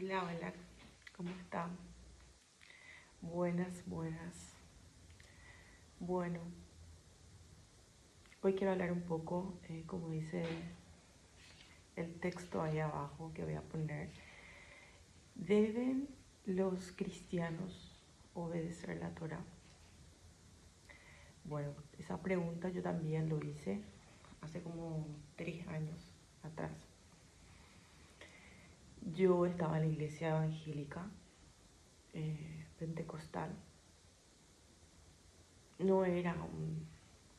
Hola, hola, ¿cómo están? Buenas, buenas. Bueno, hoy quiero hablar un poco, como dice el texto ahí abajo que voy a poner. ¿Deben los cristianos obedecer la Torá? Bueno, esa pregunta yo también lo hice hace como 3 años atrás. Yo estaba en la iglesia evangélica, pentecostal. No era un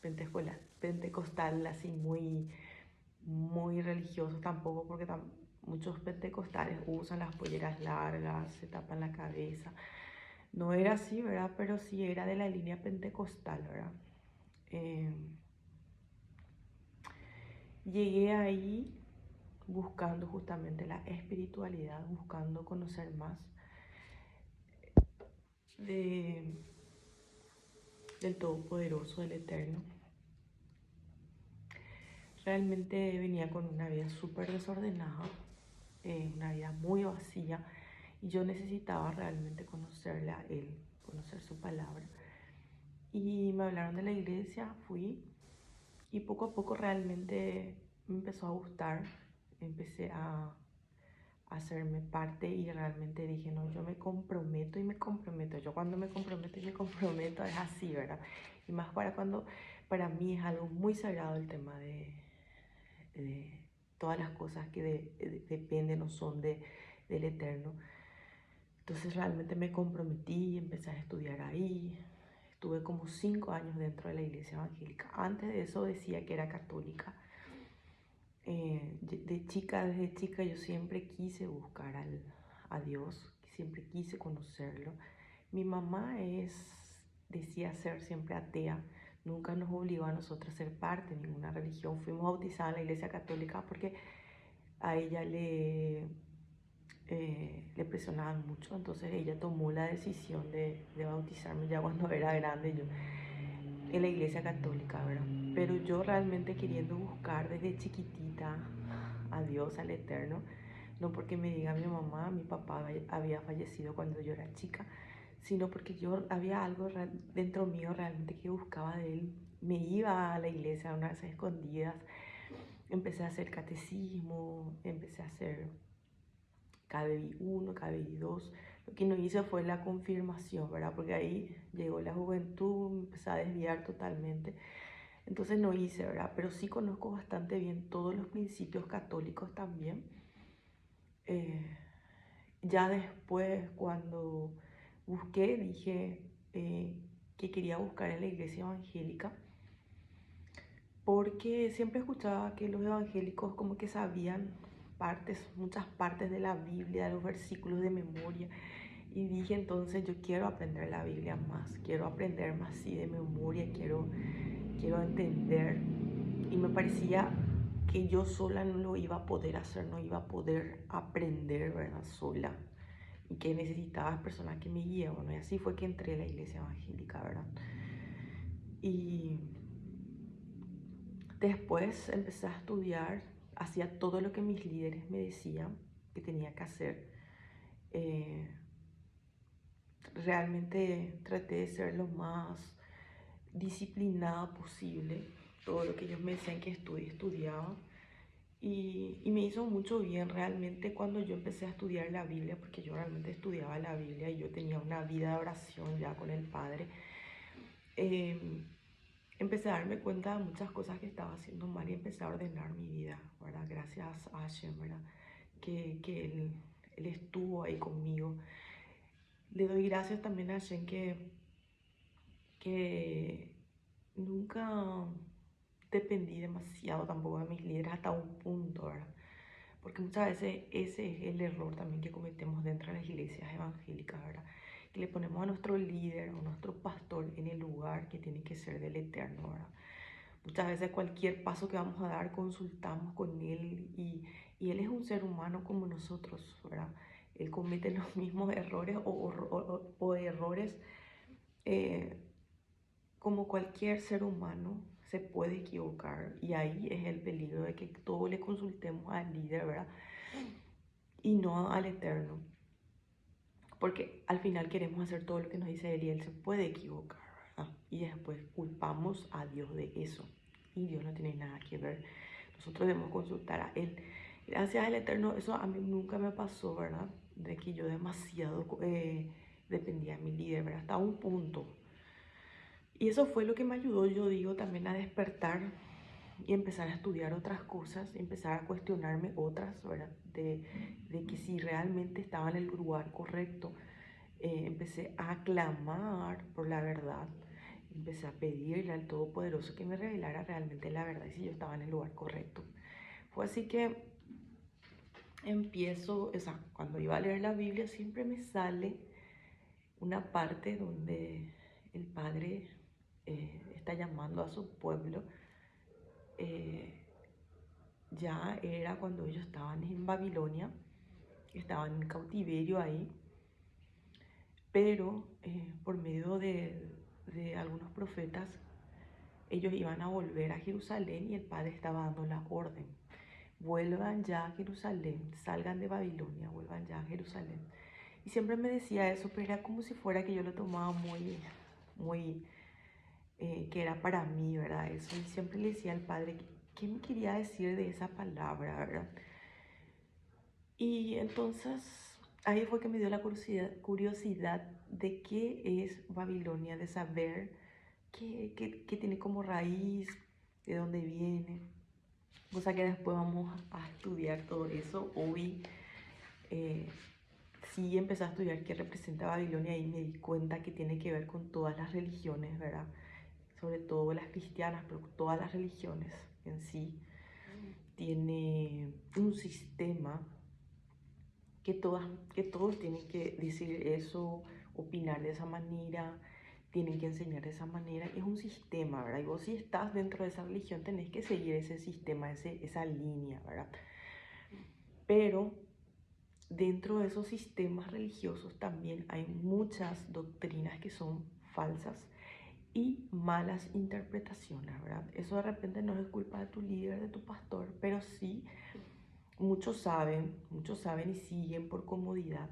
pentecostal así muy religioso tampoco, porque muchos pentecostales usan las polleras largas, se tapan la cabeza. No era así, ¿verdad? Pero sí era de la línea pentecostal, ¿verdad? Eh, Llegué ahí buscando justamente la espiritualidad, buscando conocer más de, del Todopoderoso, del Eterno. Realmente venía con una vida súper desordenada, una vida muy vacía, y yo necesitaba realmente conocerle a Él, conocer su palabra. Y me hablaron de la iglesia, fui, y poco a poco realmente me empezó a gustar, empecé a hacerme parte y realmente dije, no, yo me comprometo y me comprometo. Yo cuando me comprometo y me comprometo es así, ¿verdad? Y más para mí es algo muy sagrado el tema de todas las cosas que dependen o son del Eterno. Entonces realmente me comprometí, empecé a estudiar ahí. Estuve como 5 años dentro de la iglesia evangélica. Antes de eso decía que era católica. Desde chica yo siempre quise buscar a Dios, siempre quise conocerlo. Mi mamá decía ser siempre atea, nunca nos obligó a nosotros a ser parte de ninguna religión. Fuimos bautizadas en la iglesia católica porque a ella le presionaban mucho, entonces ella tomó la decisión de bautizarme ya cuando era grande, yo en la iglesia católica, ¿verdad? Pero yo realmente queriendo buscar desde chiquitita a Dios, al Eterno, no porque me diga mi mamá, mi papá había fallecido cuando yo era chica, sino porque yo había algo dentro mío realmente que buscaba de Él. Me iba a la iglesia unas escondidas, empecé a hacer catecismo, empecé a hacer KBI 1, KBI 2. Lo que no hice fue la confirmación, ¿verdad? Porque ahí llegó la juventud, me empecé a desviar totalmente. Entonces no hice, ¿verdad? Pero sí conozco bastante bien todos los principios católicos también. Eh, ya después, cuando busqué, dije que quería buscar en la iglesia evangélica, porque siempre escuchaba que los evangélicos como que sabían muchas partes de la Biblia, de los versículos de memoria. Y dije, entonces yo quiero aprender la Biblia más, quiero aprender más sí, de memoria, quiero entender. Y me parecía que yo sola no lo iba a poder hacer, no iba a poder aprender, ¿verdad? Sola. Y que necesitaba personas que me guíen. Bueno, y así fue que entré a la iglesia evangélica, ¿verdad? Y después empecé a estudiar, hacía todo lo que mis líderes me decían que tenía que hacer. Eh, Realmente traté de ser lo más disciplinada posible. Todo lo que ellos me decían que estudiaba. Y me hizo mucho bien realmente cuando yo empecé a estudiar la Biblia, porque yo realmente estudiaba la Biblia y yo tenía una vida de oración ya con el Padre. Empecé a darme cuenta de muchas cosas que estaba haciendo mal y empecé a ordenar mi vida, ¿verdad? Gracias a Hashem, ¿verdad? Que él estuvo ahí conmigo. Le doy gracias también a Hashem que nunca dependí demasiado tampoco de mis líderes hasta un punto, ¿verdad? Porque muchas veces ese es el error también que cometemos dentro de las iglesias evangélicas, ¿verdad? Que le ponemos a nuestro líder o nuestro pastor en el lugar que tiene que ser del Eterno, ¿verdad? Muchas veces cualquier paso que vamos a dar consultamos con Él y Él es un ser humano como nosotros, ¿verdad? Él comete los mismos errores o errores eh, como cualquier ser humano se puede equivocar y ahí es el peligro de que todo le consultemos al líder, ¿verdad? Y no al Eterno. porque al final queremos hacer todo lo que nos dice él y él se puede equivocar, ¿verdad? Y después culpamos a Dios de eso y Dios no tiene nada que ver. Nosotros debemos consultar a él. Gracias al Eterno, eso a mí nunca me pasó, ¿verdad? De que yo demasiado dependía de mi líder, ¿verdad? Hasta un punto. Y eso fue lo que me ayudó, yo digo, también a despertar y empezar a estudiar otras cosas, empezar a cuestionarme otras, ¿verdad? De que si realmente estaba en el lugar correcto. Empecé a clamar por la verdad, empecé a pedirle al Todopoderoso que me revelara realmente la verdad y si yo estaba en el lugar correcto. Fue así que empiezo, o sea, cuando iba a leer la Biblia siempre me sale una parte donde el Padre está llamando a su pueblo. Ya era cuando ellos estaban en Babilonia, estaban en cautiverio ahí, pero por medio de algunos profetas, ellos iban a volver a Jerusalén y el Padre estaba dando la orden. Vuelvan ya a Jerusalén, salgan de Babilonia, vuelvan ya a Jerusalén. Y siempre me decía eso, pero era como si fuera que yo lo tomaba muy, que era para mí, ¿verdad? Eso. Y siempre le decía al Padre, ¿qué me quería decir de esa palabra, verdad? Y entonces ahí fue que me dio la curiosidad de qué es Babilonia, de saber qué tiene como raíz, de dónde viene. O sea que después vamos a estudiar todo eso. Hoy sí empecé a estudiar qué representa Babilonia y me di cuenta que tiene que ver con todas las religiones, ¿verdad? Sobre todo las cristianas, pero todas las religiones en sí. Tiene un sistema que todos tienen que decir eso, opinar de esa manera, tienen que enseñar de esa manera. Es un sistema, ¿verdad? Y vos si estás dentro de esa religión tenés que seguir ese sistema, esa línea, ¿verdad? Pero dentro de esos sistemas religiosos también hay muchas doctrinas que son falsas y malas interpretaciones, ¿verdad? Eso de repente no es culpa de tu líder, de tu pastor, pero sí muchos saben y siguen por comodidad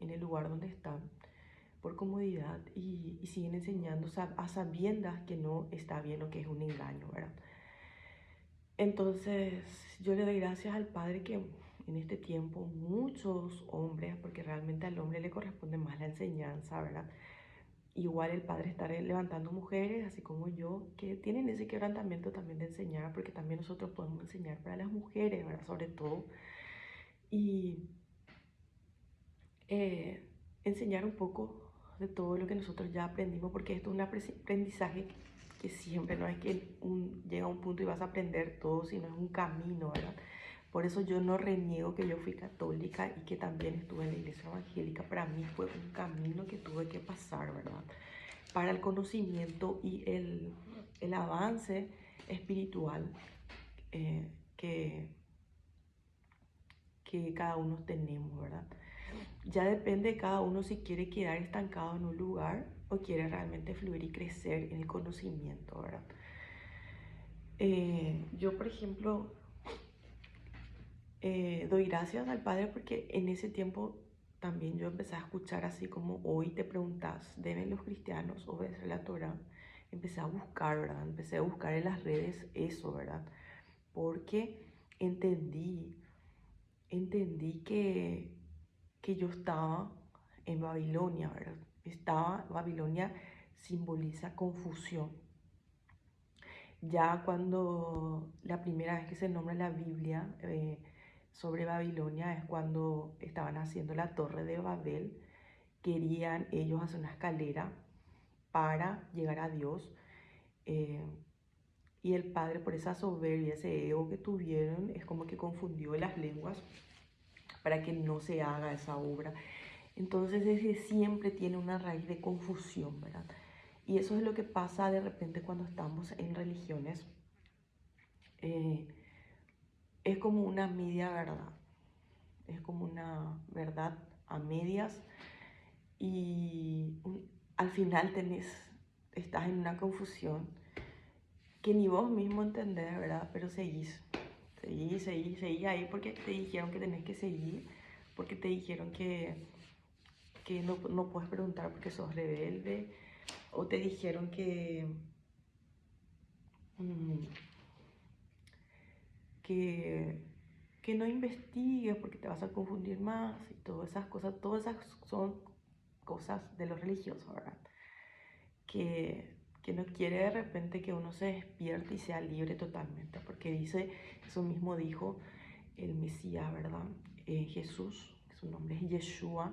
en el lugar donde están, por comodidad y siguen enseñando a sabiendas que no está bien o que es un engaño, ¿verdad? Entonces yo le doy gracias al Padre que en este tiempo muchos hombres, porque realmente al hombre le corresponde más la enseñanza, ¿verdad? Igual el Padre está levantando mujeres, así como yo, que tienen ese quebrantamiento también de enseñar, porque también nosotros podemos enseñar para las mujeres, ¿verdad? Sobre todo. Y enseñar un poco de todo lo que nosotros ya aprendimos, porque esto es un aprendizaje que siempre no es que llega a un punto y vas a aprender todo, sino es un camino, ¿verdad? Por eso yo no reniego que yo fui católica y que también estuve en la iglesia evangélica. Para mí fue un camino que tuve que pasar, ¿verdad? Para el conocimiento y el avance espiritual eh, que, que cada uno tenemos, ¿verdad? Ya depende de cada uno si quiere quedar estancado en un lugar o quiere realmente fluir y crecer en el conocimiento, ¿verdad? Yo, por ejemplo, doy gracias al Padre porque en ese tiempo también yo empecé a escuchar así como hoy te preguntas, ¿deben los cristianos obedecer la Torah? Empecé a buscar, ¿verdad? Empecé a buscar en las redes eso, ¿verdad? Porque entendí que yo estaba en Babilonia, ¿verdad? Babilonia simboliza confusión. Ya cuando la primera vez que se nombra en la Biblia sobre Babilonia es cuando estaban haciendo la torre de Babel, querían ellos hacer una escalera para llegar a Dios. Y el Padre, por esa soberbia, ese ego que tuvieron, es como que confundió las lenguas para que no se haga esa obra. Entonces desde siempre tiene una raíz de confusión, ¿verdad? Y eso es lo que pasa de repente cuando estamos en religiones. Es como una media verdad, es como una verdad a medias y al final estás en una confusión que ni vos mismo entendés, ¿verdad? Pero seguís ahí porque te dijeron que tenés que seguir, porque te dijeron que que no puedes preguntar porque sos rebelde, o te dijeron mm, que, que no investigues porque te vas a confundir más y todas esas son cosas de los religiosos, ¿verdad? Que no quiere de repente que uno se despierte y sea libre totalmente, porque dice, eso mismo dijo el Mesías, ¿verdad? Jesús, su nombre es Yeshua,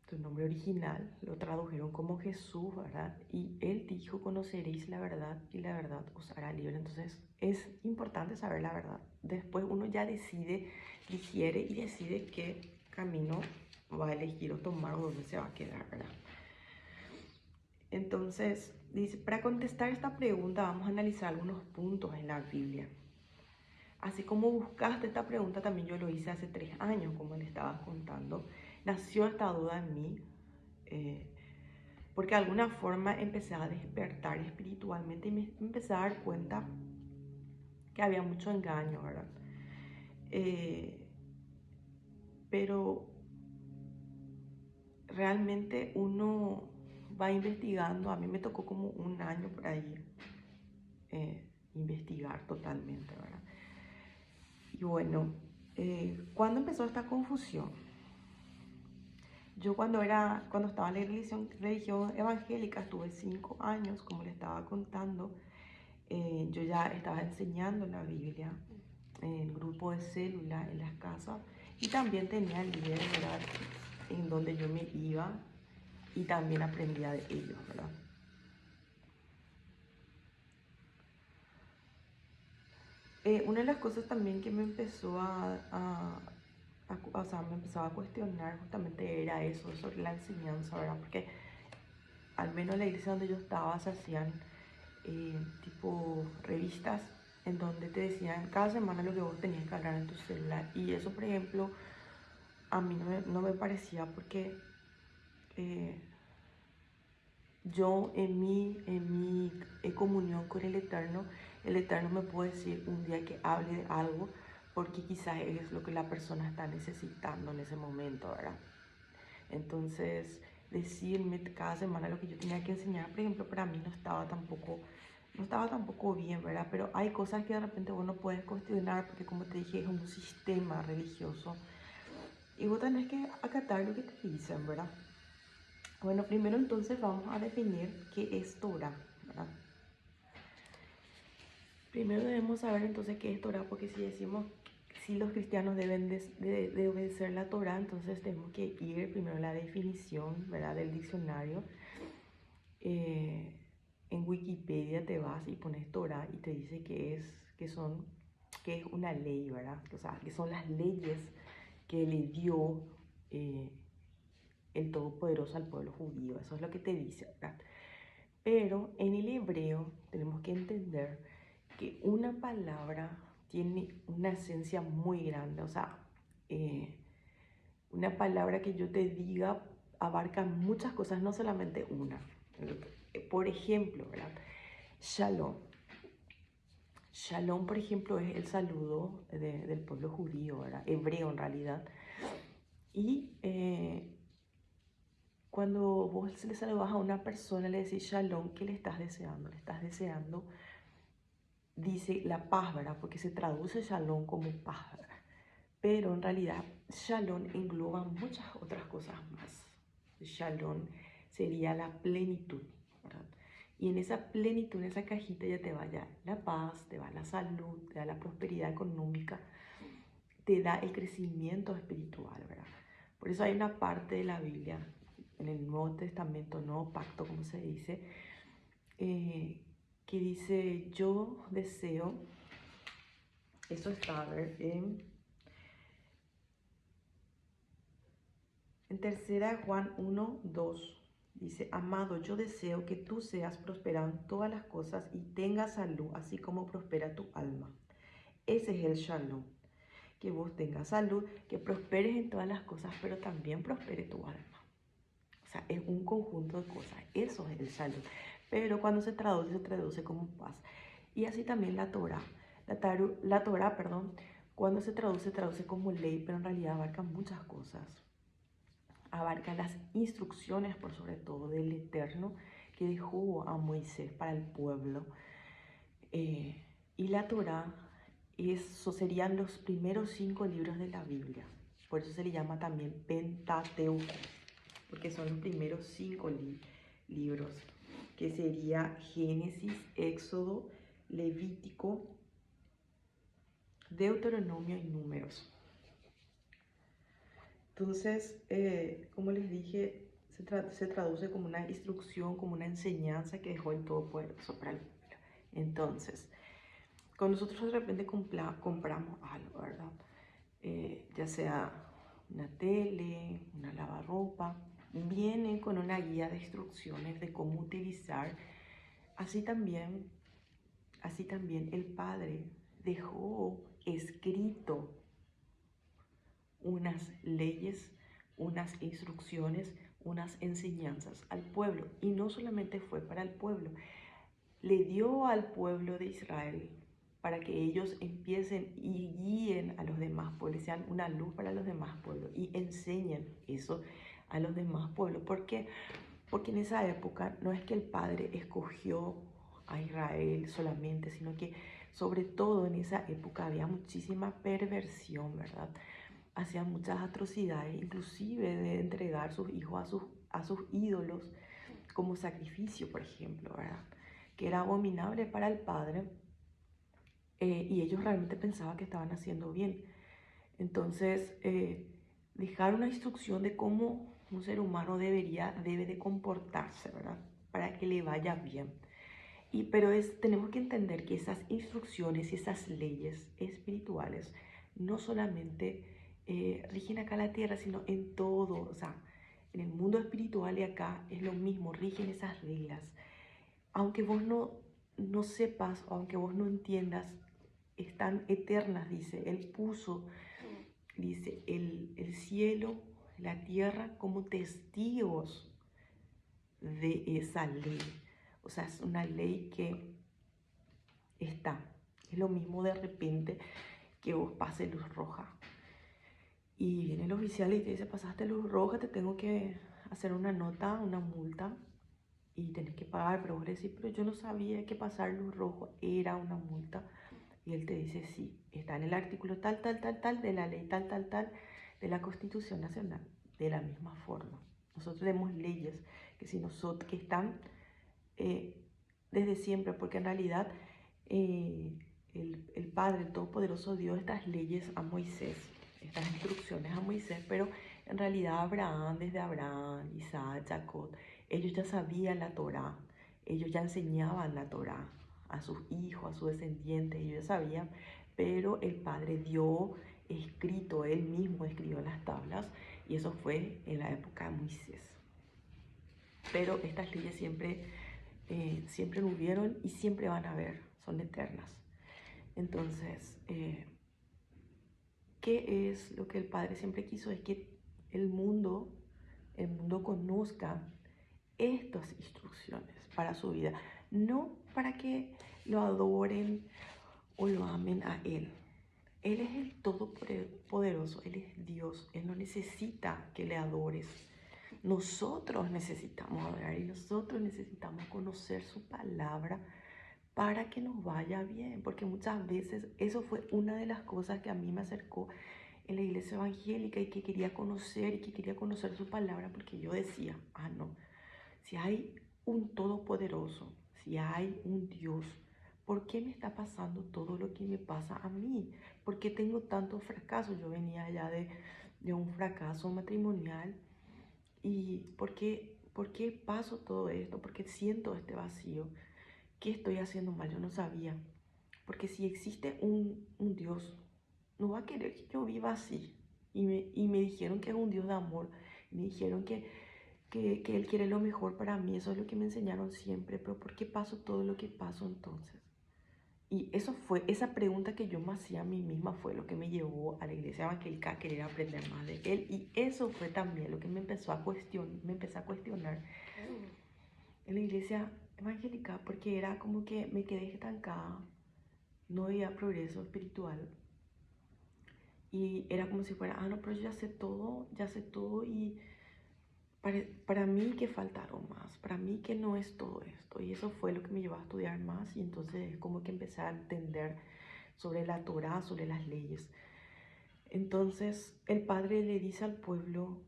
su nombre original, lo tradujeron como Jesús, ¿verdad? Y él dijo, conoceréis la verdad y la verdad os hará libre. Entonces es importante saber la verdad. Después uno ya digiere y decide qué camino va a elegir o tomar o dónde se va a quedar, ¿verdad? Entonces, dice, para contestar esta pregunta vamos a analizar algunos puntos en la Biblia. Así como buscaste esta pregunta, también yo lo hice hace 3 años, como le estaba contando. Nació esta duda en mí, porque de alguna forma empecé a despertar espiritualmente y me empecé a dar cuenta que había mucho engaño, ¿verdad? Pero realmente uno va investigando, a mí me tocó como 1 año por ahí investigar totalmente, ¿verdad? Y bueno, ¿cuándo empezó esta confusión? Yo cuando estaba en la religión evangélica, estuve 5 años, como le estaba contando, yo ya estaba enseñando la Biblia en grupo de célula en las casas y también tenía líderes, ¿verdad? En donde yo me iba y también aprendía de ellos, ¿verdad? Una de las cosas también que me empezó o sea, me empezaba a cuestionar justamente era eso sobre la enseñanza, ¿verdad? Porque al menos en la iglesia donde yo estaba se hacían tipo revistas en donde te decían cada semana lo que vos tenías que hablar en tu celular. Y eso, por ejemplo, a mí no me parecía porque eh, yo en mi comunión con el Eterno me puede decir un día que hable de algo porque quizás es lo que la persona está necesitando en ese momento, ¿verdad? Entonces, decirme cada semana lo que yo tenía que enseñar, por ejemplo, para mí no estaba tampoco bien, ¿verdad? Pero hay cosas que de repente vos no puedes cuestionar porque, como te dije, es un sistema religioso y vos tenés que acatar lo que te dicen, ¿verdad? Bueno, primero entonces vamos a definir qué es Torah, ¿verdad? Primero debemos saber entonces qué es Torah, porque si decimos si los cristianos deben de obedecer la Torah, entonces tenemos que ir primero a la definición, ¿verdad? Del diccionario. En Wikipedia te vas y pones Torah y te dice que es una ley, ¿verdad? O sea, que son las leyes que le dio eh, el Todopoderoso al pueblo judío. Eso es lo que te dice, ¿verdad? Pero en el hebreo tenemos que entender que una palabra tiene una esencia muy grande. O sea, una palabra que yo te diga abarca muchas cosas, no solamente una. Por ejemplo, ¿verdad? Shalom. Shalom, por ejemplo, es el saludo del pueblo judío, ¿verdad? Hebreo en realidad. Y cuando vos le saludas a una persona, le decís Shalom, ¿qué le estás deseando? Le estás deseando, dice la paz, ¿verdad? Porque se traduce Shalom como paz, ¿verdad? Pero en realidad Shalom engloba muchas otras cosas más. Shalom sería la plenitud, ¿verdad? Y en esa plenitud, en esa cajita ya te va ya la paz, te va la salud, te da la prosperidad económica, te da el crecimiento espiritual, ¿verdad? Por eso hay una parte de la Biblia, en el Nuevo Testamento, Nuevo Pacto, como se dice, que dice, yo deseo, eso está, a ver, en tercera Juan 1, 2, dice, amado, yo deseo que tú seas prosperado en todas las cosas y tengas salud, así como prospera tu alma. Ese es el shalom, que vos tengas salud, que prosperes en todas las cosas, pero también prospere tu alma. O sea, es un conjunto de cosas, eso es el shalom. Pero cuando se traduce como paz. Y así también la Torah. La Torah, perdón, cuando se traduce como ley, pero en realidad abarca muchas cosas. abarca las instrucciones por sobre todo del Eterno que dejó a Moisés para el pueblo. Y la Torá, serían los primeros 5 libros de la Biblia. Por eso se le llama también Pentateuco, porque son los primeros 5 libros, que sería Génesis, Éxodo, Levítico, Deuteronomio y Números. Entonces, como les dije, se traduce como una instrucción, como una enseñanza que dejó el Todopoderoso para el pueblo. Entonces, cuando nosotros de repente compramos algo, ¿verdad? Ya sea una tele, una lavarropa, viene con una guía de instrucciones de cómo utilizar. Así también el Padre dejó escrito unas leyes, unas instrucciones, unas enseñanzas al pueblo. Y no solamente fue para el pueblo, le dio al pueblo de Israel para que ellos empiecen y guíen a los demás pueblos, sean una luz para los demás pueblos y enseñen eso a los demás pueblos. ¿Por qué? Porque en esa época no es que el Padre escogió a Israel solamente, sino que sobre todo en esa época había muchísima perversión, ¿verdad? Hacían muchas atrocidades, inclusive de entregar sus hijos a sus ídolos como sacrificio, por ejemplo, ¿verdad? Que era abominable para el Padre, y ellos realmente pensaban que estaban haciendo bien. Entonces, dejar una instrucción de cómo un ser humano debe de comportarse, ¿verdad? Para que le vaya bien. Pero tenemos que entender que esas instrucciones y esas leyes espirituales no solamente rigen acá la tierra, sino en todo, o sea, en el mundo espiritual y acá es lo mismo, rigen esas reglas. Aunque vos no sepas, o aunque vos no entiendas, están eternas, dice. Él puso, dice, el cielo, la tierra como testigos de esa ley. O sea, es una ley que está. Es lo mismo de repente que vos pases luz roja. Y viene el oficial y te dice, pasaste luz roja, te tengo que hacer una nota, una multa. Y tenés que pagar, pero vos decís, pero yo no sabía que pasar luz rojo era una multa. Y él te dice, sí, está en el artículo tal, tal, tal, tal, de la ley tal, tal, tal, de la Constitución Nacional. De la misma forma. Nosotros tenemos leyes que están desde siempre, porque en realidad el Padre, el Todopoderoso, dio estas leyes a Moisés, estas instrucciones a Moisés, pero en realidad desde Abraham, Isaac, Jacob, ellos ya sabían la Torá, ellos ya enseñaban la Torá a sus hijos, a sus descendientes, ellos ya sabían, pero el Padre dio escrito, él mismo escribió las tablas, y eso fue en la época de Moisés. Pero estas leyes siempre hubieron y siempre van a haber, son eternas. Entonces, ¿qué es lo que el Padre siempre quiso? Es que el mundo conozca estas instrucciones para su vida, no para que lo adoren o lo amen a Él. Él es el Todopoderoso, Él es Dios, Él no necesita que le adores. Nosotros necesitamos adorar y nosotros necesitamos conocer su palabra para que nos vaya bien, porque muchas veces eso fue una de las cosas que a mí me acercó en la iglesia evangélica y que quería conocer su palabra, porque yo decía, no, si hay un Todopoderoso, si hay un Dios, ¿por qué me está pasando todo lo que me pasa a mí? ¿Por qué tengo tantos fracasos? Yo venía ya de un fracaso matrimonial. ¿Y por qué paso todo esto? ¿Por qué siento este vacío? ¿Qué estoy haciendo mal? Yo no sabía. Porque si existe un Dios, no va a querer que yo viva así. Y me dijeron que es un Dios de amor. Me dijeron que Él quiere lo mejor para mí. Eso es lo que me enseñaron siempre. Pero ¿por qué paso todo lo que paso entonces? Y esa pregunta que yo me hacía a mí misma fue lo que me llevó a la iglesia evangélica a querer aprender más de Él. Y eso fue también lo que me empecé a cuestionar en la iglesia evangélica, porque era como que me quedé estancada, no había progreso espiritual. Y era como si fuera, no, pero yo ya sé todo para mí que falta algo más, para mí que no es todo esto. Y eso fue lo que me llevó a estudiar más y entonces como que empecé a entender sobre la Torá, sobre las leyes. Entonces el padre le dice al pueblo,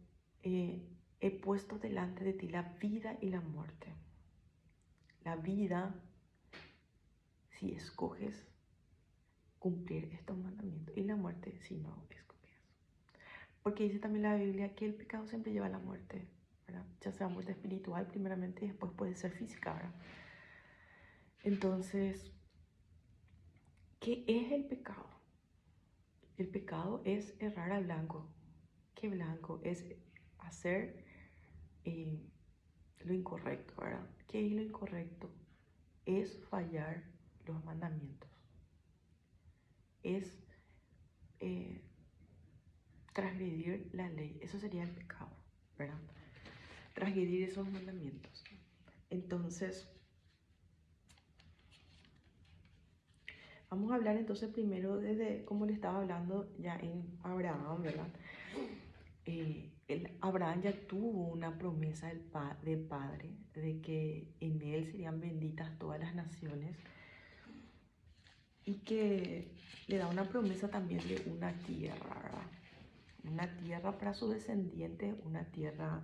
he puesto delante de ti la vida y la muerte. La vida, si escoges cumplir estos mandamientos, y la muerte, si no escoges. Porque dice también la Biblia que el pecado siempre lleva a la muerte, ¿verdad? Ya sea muerte espiritual primeramente y después puede ser física, ¿verdad? Entonces, ¿qué es el pecado? El pecado es errar al blanco. ¿Qué blanco? Es hacer lo incorrecto, ¿verdad? ¿Qué es lo incorrecto? Es fallar los mandamientos. Es eh, transgredir la ley. Eso sería el pecado, ¿verdad? Transgredir esos mandamientos. Entonces, vamos a hablar entonces primero desde, como le estaba hablando ya en Abraham, ¿verdad? Abraham ya tuvo una promesa del Padre de que en él serían benditas todas las naciones y que le da una promesa también de una tierra, ¿verdad? Una tierra para sus descendientes, una tierra